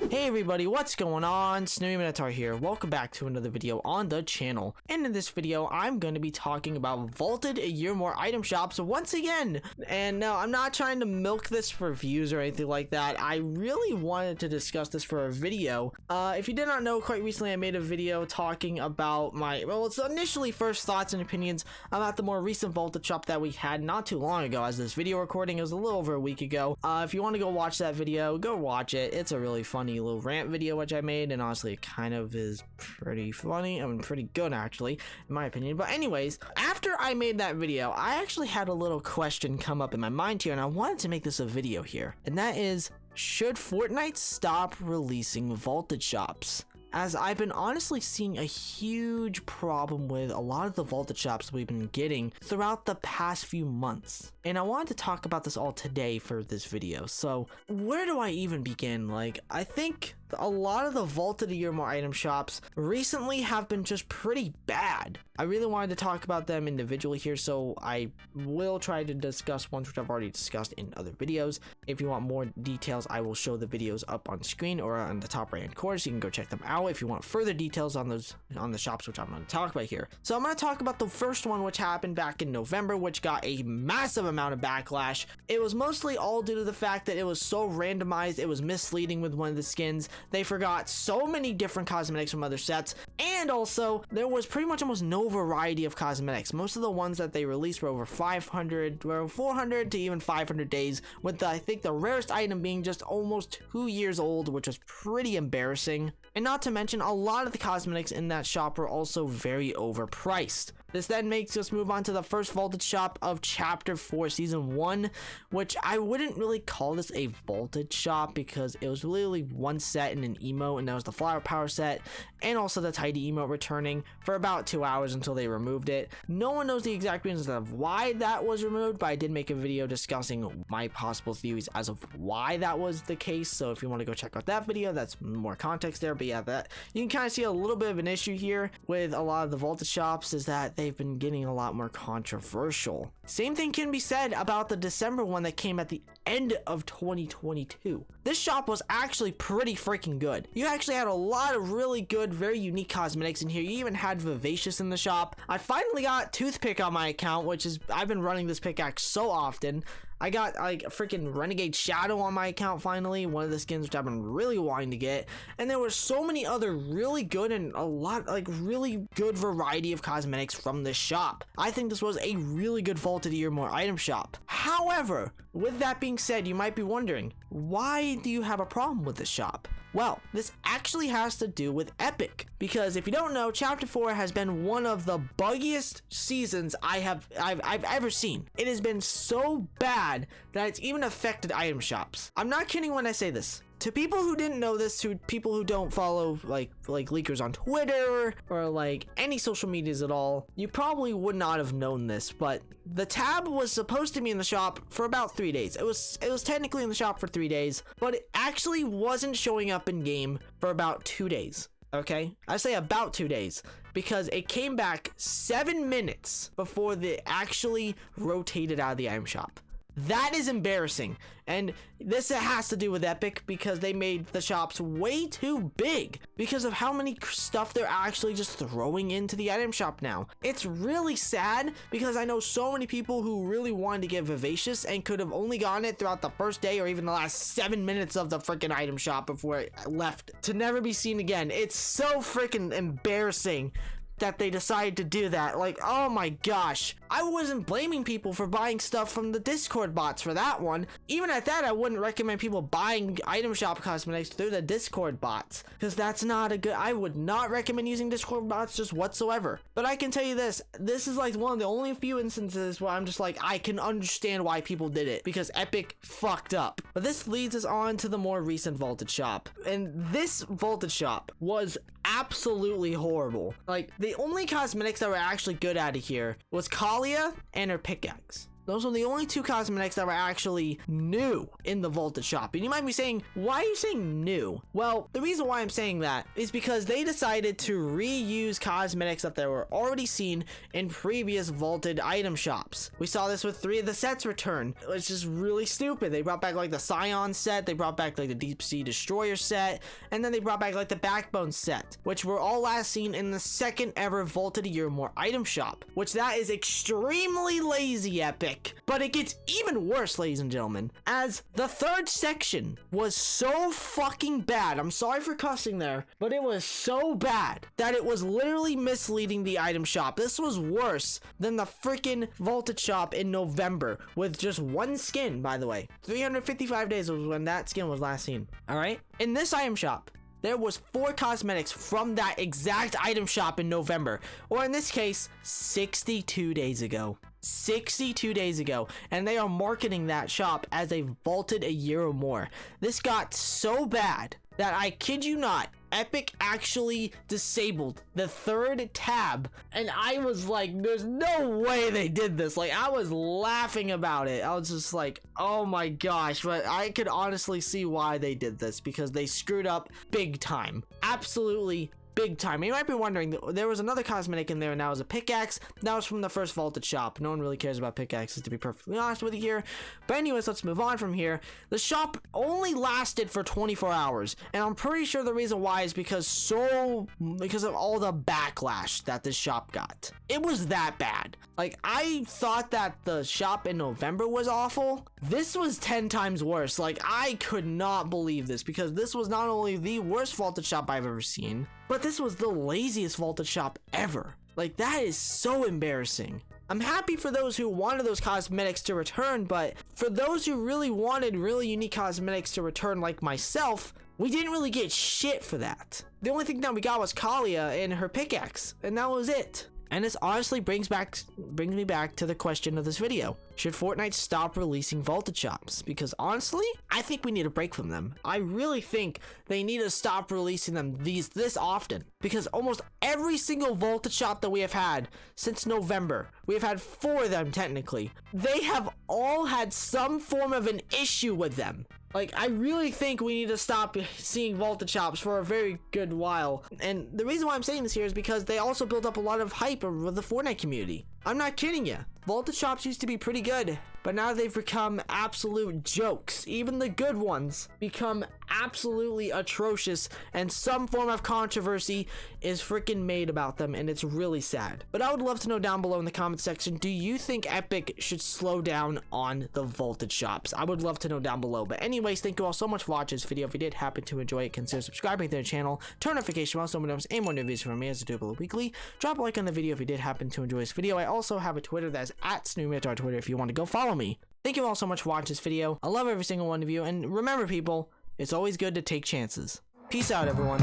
Hey everybody, what's going on? Snowy Minotaur here. Welcome back to another video on the channel. And in this video, I'm going to be talking about vaulted a year more item shops once again. And no, I'm not trying to milk this for views or anything like that. I really wanted to discuss this for a video. If you did not know, quite recently I made a video talking about it's initially first thoughts and opinions about the more recent vaulted shop that we had not too long ago. As this video recording, it was a little over a week ago. If you want to go watch that video, go watch it. It's a really funny little rant video which I made, and honestly it kind of is pretty funny. I mean, pretty good actually, in my opinion. But anyways, after I made that video, I actually had a little question come up in my mind here, and I wanted to make this a video here, and that is, should Fortnite stop releasing vaulted shops? As I've been honestly seeing a huge problem with a lot of the vaulted shops we've been getting throughout the past few months. And I wanted to talk about this all today for this video. So where do I even begin? I think a lot of the vaulted a year more item shops recently have been just pretty bad. I really wanted to talk about them individually here, so I will try to discuss ones which I've already discussed in other videos. If you want more details, I will show the videos up on screen or on the top right hand corner, so you can go check them out if you want further details on the shops which I'm going to talk about here. So I'm going to talk about the first one, which happened back in November, which got a massive amount of backlash. It was mostly all due to the fact that it was so randomized, it was misleading with one of the skins. They forgot so many different cosmetics from other sets, and also there was pretty much almost no variety of cosmetics. Most of the ones that they released were over 400 to even 500 days, with I think the rarest item being just almost 2 years old, which was pretty embarrassing. And not to mention, a lot of the cosmetics in that shop were also very overpriced. This then makes us move on to the first vaulted shop of Chapter 4 Season 1, which I wouldn't really call this a vaulted shop because it was literally one set and an emote, and that was the Flower Power set, and also the Tidy emote returning for about 2 hours until they removed it. No one knows the exact reasons of why that was removed, but I did make a video discussing my possible theories as of why that was the case, so if you want to go check out that video, that's more context there. But yeah, that you can kind of see a little bit of an issue here with a lot of the vaulted shops is that they've been getting a lot more controversial. Same thing can be said about the December one that came at the end of 2022. This shop was actually pretty freaking good. You actually had a lot of really good, very unique cosmetics in here. You even had Vivacious in the shop. I finally got Toothpick on my account, which is, I've been running this pickaxe so often. I got like a freaking Renegade Shadow on my account finally, one of the skins which I've been really wanting to get. And there were so many other really good and a lot really good variety of cosmetics from this shop. I think this was a really good vaulted a year more item shop. However, with that being said, you might be wondering, why do you have a problem with this shop? Well, this actually has to do with Epic, because if you don't know, Chapter 4 has been one of the buggiest seasons I've ever seen. It has been so bad that it's even affected item shops. I'm not kidding when I say this. To people who didn't know this, to people who don't follow like leakers on Twitter or like any social medias at all, you probably would not have known this, but the tab was supposed to be in the shop for about 3 days. It was technically in the shop for 3 days, but it actually wasn't showing up in game for about 2 days. Okay, I say about 2 days because it came back 7 minutes before they actually rotated out of the item shop. That is embarrassing, and this has to do with Epic because they made the shops way too big because of how many stuff they're actually just throwing into the item shop now. It's really sad because I know so many people who really wanted to get Vivacious and could have only gotten it throughout the first day or even the last 7 minutes of the freaking item shop before it left to never be seen again. It's so freaking embarrassing that they decided to do that. Like, oh my gosh. I wasn't blaming people for buying stuff from the Discord bots for that one. Even at that, I wouldn't recommend people buying item shop cosmetics through the Discord bots, because that's not a good, I would not recommend using Discord bots just whatsoever. But I can tell you this is like one of the only few instances where I'm just like, I can understand why people did it, because Epic fucked up. But this leads us on to the more recent vaulted shop, and this vaulted shop was absolutely horrible. Like, the only cosmetics that were actually good out of here was Kalia and her pickaxe. Those were the only 2 cosmetics that were actually new in the vaulted shop. And you might be saying, why are you saying new? Well, the reason why I'm saying that is because they decided to reuse cosmetics that they were already seen in previous vaulted item shops. We saw this with 3 of the sets return, which is really stupid. They brought back like the Scion set, they brought back like the Deep Sea Destroyer set, and then they brought back like the Backbone set, which were all last seen in the 2nd ever vaulted a year more item shop, which that is extremely lazy, Epic. But it gets even worse, ladies and gentlemen, as the 3rd section was so fucking bad. I'm sorry for cussing there, but it was so bad that it was literally misleading the item shop. This was worse than the freaking vaulted shop in November with just 1 skin, by the way. 355 days was when that skin was last seen. All right, in this item shop, there was 4 cosmetics from that exact item shop in November, or in this case, 62 days ago. 62 days ago, and they are marketing that shop as a vaulted a year or more. This got so bad that, I kid you not, Epic actually disabled the 3rd tab, and I was like, there's no way they did this. Like, I was laughing about it. I was just like, oh my gosh. But I could honestly see why they did this, because they screwed up big time. Absolutely big time. You might be wondering, there was another cosmetic in there, and that was a pickaxe. That was from the first vaulted shop. No one really cares about pickaxes, to be perfectly honest with you here. But anyways, let's move on from here. The shop only lasted for 24 hours, and I'm pretty sure the reason why is because of all the backlash that this shop got. It was that bad. Like, I thought that the shop in November was awful. This was 10 times worse. Like, I could not believe this, because this was not only the worst vaulted shop I've ever seen, but this was the laziest vaulted shop ever. Like, that is so embarrassing. I'm happy for those who wanted those cosmetics to return, but for those who really wanted really unique cosmetics to return, like myself, we didn't really get shit for that. The only thing that we got was Kalia and her pickaxe, and that was it. And this honestly brings me back to the question of this video. Should Fortnite stop releasing vaulted shops? Because honestly, I think we need a break from them. I really think they need to stop releasing them this often, because almost every single vaulted shop that we have had since November, we have had 4 of them technically, they have all had some form of an issue with them. Like, I really think we need to stop seeing vaulted shops for a very good while. And the reason why I'm saying this here is because they also built up a lot of hype with the Fortnite community. I'm not kidding you. Vaulted shops used to be pretty good, but now they've become absolute jokes. Even the good ones become absolutely atrocious, and some form of controversy is freaking made about them, and it's really sad. But I would love to know down below in the comment section, do you think Epic should slow down on the vaulted shops? I would love to know down below. But anyways, thank you all so much for watching this video. If you did happen to enjoy it, consider subscribing to the channel, turn notification on so many and more new videos from me as I do below weekly. Drop a like on the video if you did happen to enjoy this video. I also have a Twitter that's @SnoopyMeter on Twitter if you want to go follow me. Thank you all so much for watching this video. I love every single one of you, and remember people, it's always good to take chances. Peace out, everyone.